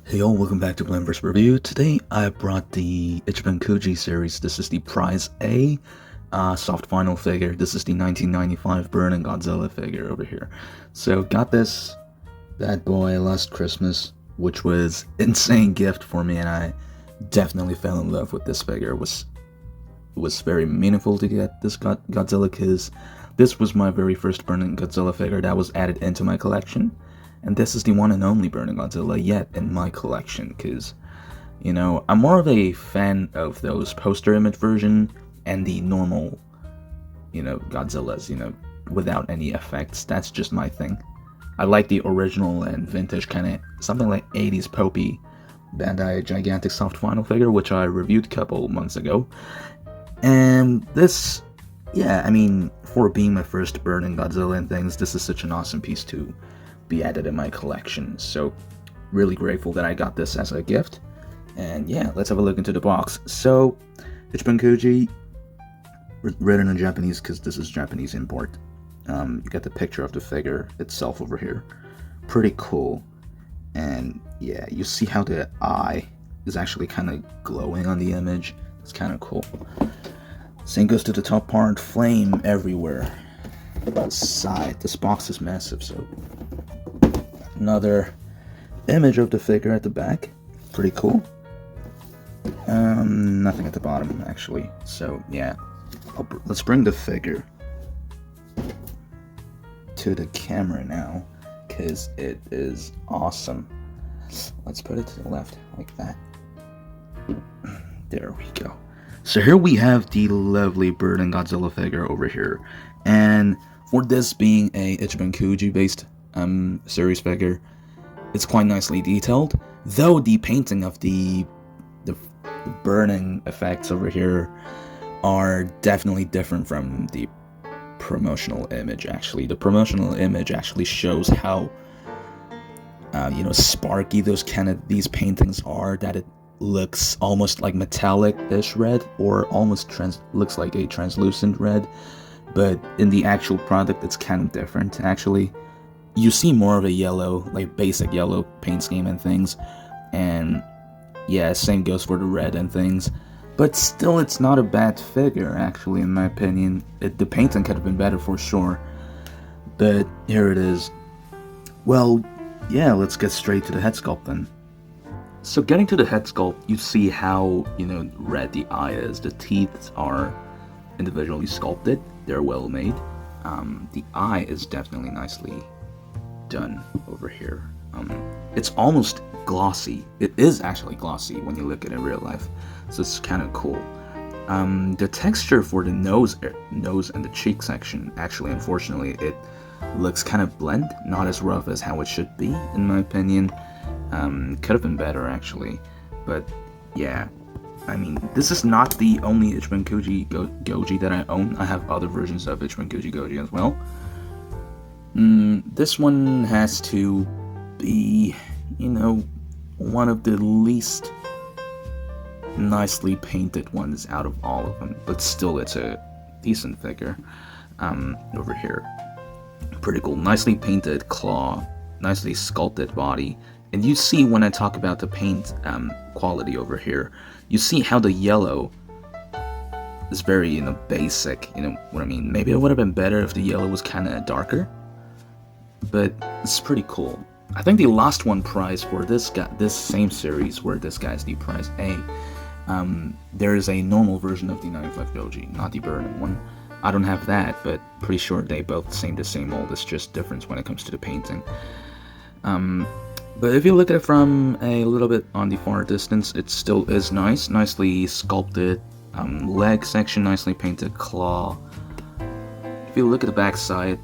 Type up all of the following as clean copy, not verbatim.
Hey all, welcome back to Blendverse Review. Today I brought the Ichibankuji series. This is the Prize A soft vinyl figure. This is the 1995 Burning Godzilla figure over here. So got this bad boy last Christmas, which was insane gift for me, and I definitely fell in love with this figure. It was very meaningful to get this Godzilla because this was my very first Burning Godzilla figure that was added into my collection. And this is the one and only Burning Godzilla yet in my collection, because, I'm more of a fan of those poster image version and the normal, Godzillas, without any effects. That's just my thing. I like the original and vintage kind of, something like 80s Popey Bandai gigantic soft vinyl figure, which I reviewed a couple months ago. And this, for being my first Burning Godzilla and things, this is such an awesome piece too be added in my collection. So really grateful that I got this as a gift. And yeah, let's have a look into the box. So Ichibankuji, written in Japanese because this is Japanese import. You got the picture of the figure itself over here. Pretty cool. And yeah, you see how the eye is actually kind of glowing on the image. It's kind of cool. Same goes to the top part. Flame everywhere. The side. This box is massive, so another image of the figure at the back. Pretty cool. Nothing at the bottom, actually. So, yeah. Let's bring the figure to the camera now, because it is awesome. Let's put it to the left, like that. There we go. So here we have the lovely Burning Godzilla figure over here. And for this being a Ichibankuji based series figure, it's quite nicely detailed, though the painting of the burning effects over here are definitely different from the promotional image. Actually, the promotional image actually shows how sparky these paintings are, that it looks almost like metallic-ish red, or almost looks like a translucent red, but in the actual product it's kind of different. Actually, you see more of a yellow, like basic yellow paint scheme and things, and yeah, same goes for the red and things, but still it's not a bad figure, actually, in my opinion. The painting could have been better for sure, but here it is. Well, yeah, let's get straight to the head sculpt then. So getting to the head sculpt, you see how, red the eye is. The teeth are individually sculpted, they're well made. The eye is definitely nicely done over here. It's almost glossy. It is actually glossy when you look at it in real life, so it's kind of cool. The texture for the nose and the cheek section, actually, unfortunately, it looks kind of bland, not as rough as how it should be, in my opinion. Could have been better, actually, but yeah. This is not the only Ichibankuji Goji that I own. I have other versions of Ichibankuji Goji as well. This one has to be, one of the least nicely painted ones out of all of them, but still it's a decent figure. Over here, pretty cool, nicely painted claw, nicely sculpted body. And you see when I talk about the paint quality over here, you see how the yellow is very, basic, what I mean. Maybe it would have been better if the yellow was kind of darker, but it's pretty cool. I think the last one prize for this same series, where this guy's the prize A, there is a normal version of the 95 Goji, not the burning one. I don't have that, but pretty sure they both the same mold. It's just difference when it comes to the painting. But if you look at it from a little bit on the far distance, it still is nice. Nicely sculpted leg section, nicely painted claw. If you look at the back side,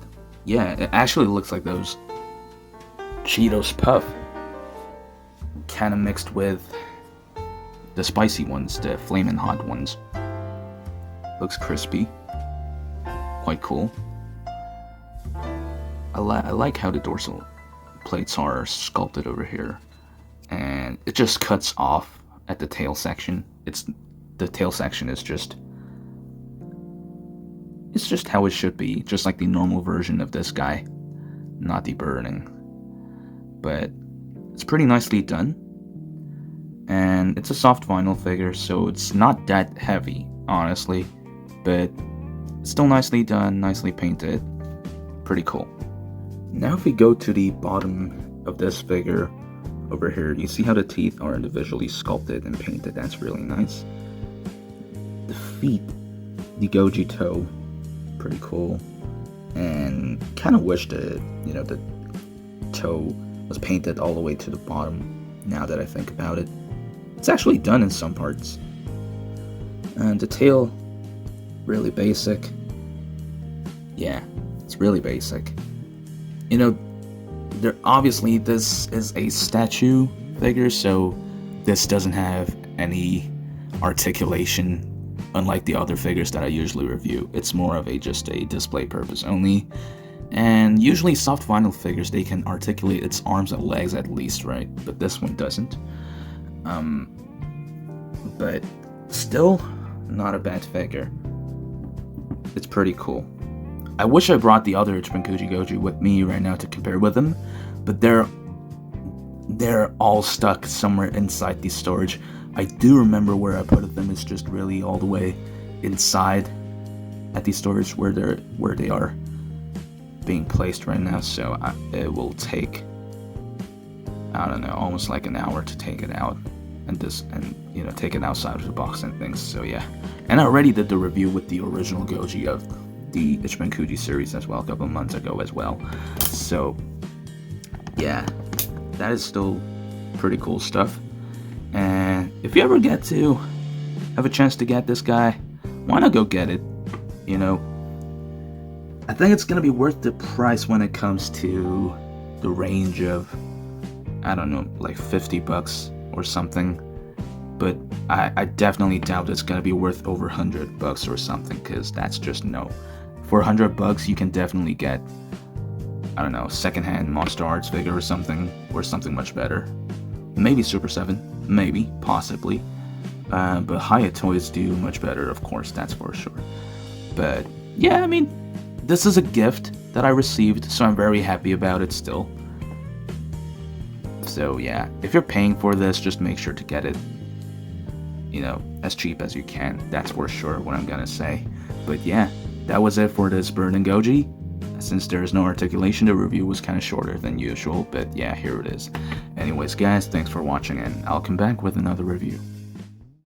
yeah, it actually looks like those Cheetos Puff, kind of mixed with the spicy ones, the flamin' hot ones. Looks crispy. Quite cool. I like how the dorsal plates are sculpted over here, and it just cuts off at the tail section. The tail section is just how it should be, just like the normal version of this guy, not the burning. But it's pretty nicely done. And it's a soft vinyl figure, so it's not that heavy, honestly. But still nicely done, nicely painted. Pretty cool. Now if we go to the bottom of this figure over here, you see how the teeth are individually sculpted and painted. That's really nice. The feet, the Goji toe, pretty cool. And kind of wish that, the toe was painted all the way to the bottom, now that I think about it. It's actually done in some parts. And the tail, really basic. Yeah, it's really basic. Obviously this is a statue figure, so this doesn't have any articulation, unlike the other figures that I usually review. It's more of just a display purpose only. And usually soft vinyl figures, they can articulate its arms and legs at least, right? But this one doesn't. But still, not a bad figure. It's pretty cool. I wish I brought the other Ichibankuji Goji with me right now to compare with them, but they're all stuck somewhere inside the storage. I do remember where I put them. It's just really all the way inside at the storage where they are being placed right now. So it will take, I don't know, almost like an hour to take it out and take it outside of the box and things. So yeah, and I already did the review with the original Goji of the Ichibankuji series as well a couple months ago as well. So yeah, that is still pretty cool stuff. And if you ever get to have a chance to get this guy, why not go get it? I think it's gonna be worth the price when it comes to the range of, I don't know, like $50 or something. But I definitely doubt it's gonna be worth over $100 or something, because that's just no. For $100 you can definitely get, I don't know, secondhand Monster Arts figure or something much better. Maybe Super 7, maybe, possibly. But Hyatt toys do much better, of course, that's for sure. But yeah, I mean, this is a gift that I received, so I'm very happy about it still. So yeah, if you're paying for this, just make sure to get it, as cheap as you can. That's for sure what I'm gonna say. But yeah, that was it for this Burning Goji. Since there's no articulation, the review was kind of shorter than usual, but yeah, here it is. Anyways guys, thanks for watching, and I'll come back with another review.